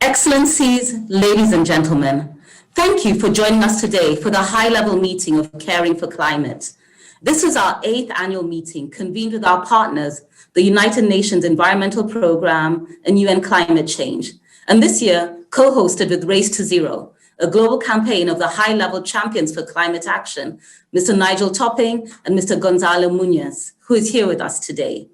Excellencies, ladies and gentlemen, thank you for joining us today for the high-level meeting of Caring for Climate. This is our 8th annual meeting convened with our partners, the United Nations Environmental Programme and UN Climate Change, and this year co-hosted with Race to Zero, a global campaign of the high-level champions for climate action, Mr. Nigel Topping and Mr. Gonzalo Munoz, who is here with us today.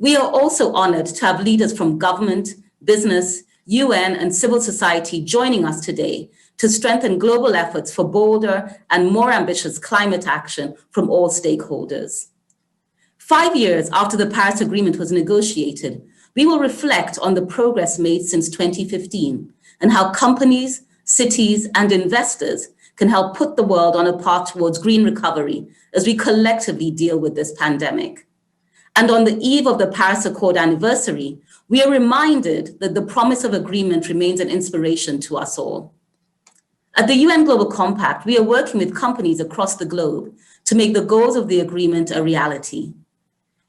We are also honored to have leaders from government, business, UN and civil society joining us today to strengthen global efforts for bolder and more ambitious climate action from all stakeholders. 5 years after the Paris Agreement was negotiated, we will reflect on the progress made since 2015 and how companies, cities, and investors can help put the world on a path towards green recovery as we collectively deal with this pandemic. And on the eve of the Paris Accord anniversary, we are reminded that the promise of agreement remains an inspiration to us all. At the UN Global Compact, we are working with companies across the globe to make the goals of the agreement a reality.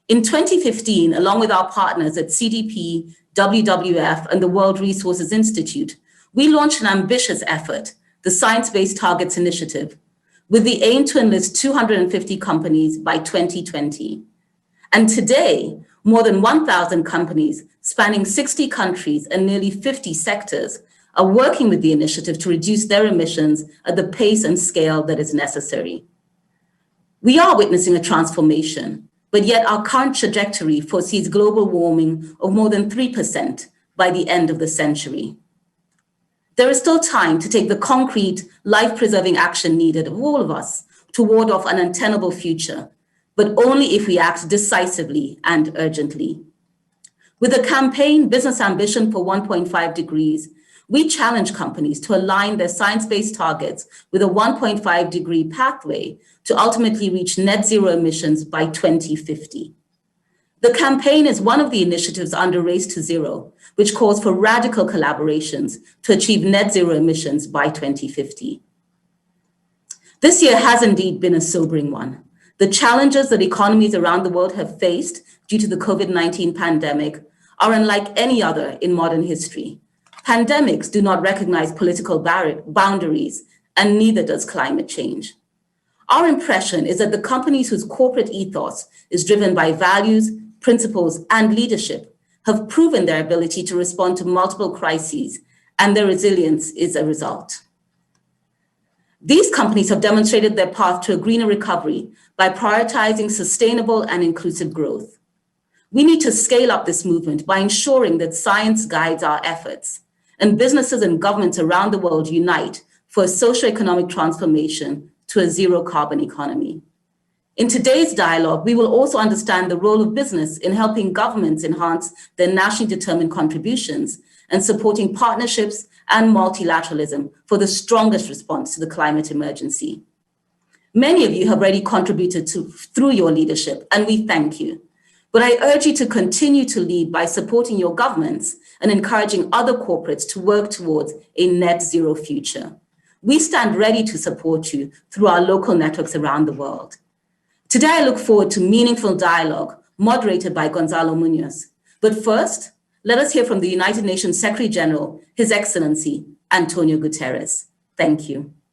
In 2015, along with our partners at CDP, WWF, and the World Resources Institute, we launched an ambitious effort, the Science-Based Targets Initiative, with the aim to enlist 250 companies by 2020. And today, more than 1,000 companies spanning 60 countries and nearly 50 sectors are working with the initiative to reduce their emissions at the pace and scale that is necessary. We are witnessing a transformation, but yet our current trajectory foresees global warming of more than 3% by the end of the century. There is still time to take the concrete, life-preserving action needed of all of us to ward off an untenable future, but only if we act decisively and urgently. With the campaign Business Ambition for 1.5 Degrees, we challenge companies to align their science-based targets with a 1.5 degree pathway to ultimately reach net zero emissions by 2050. The campaign is one of the initiatives under Race to Zero, which calls for radical collaborations to achieve net zero emissions by 2050. This year has indeed been a sobering one. The challenges that economies around the world have faced due to the COVID-19 pandemic are unlike any other in modern history. Pandemics do not recognize political boundaries, and neither does climate change. Our impression is that the companies whose corporate ethos is driven by values, principles, and leadership have proven their ability to respond to multiple crises, and their resilience is a result. These companies have demonstrated their path to a greener recovery by prioritizing sustainable and inclusive growth. We need to scale up this movement by ensuring that science guides our efforts, and businesses and governments around the world unite for a socioeconomic transformation to a zero carbon economy. In today's dialogue, we will also understand the role of business in helping governments enhance their nationally determined contributions and supporting partnerships and multilateralism for the strongest response to the climate emergency. Many of you have already contributed through your leadership, and we thank you. But I urge you to continue to lead by supporting your governments and encouraging other corporates to work towards a net zero future. We stand ready to support you through our local networks around the world. Today, I look forward to meaningful dialogue moderated by Gonzalo Munoz. But first, let us hear from the United Nations Secretary General, His Excellency, Antonio Guterres. Thank you.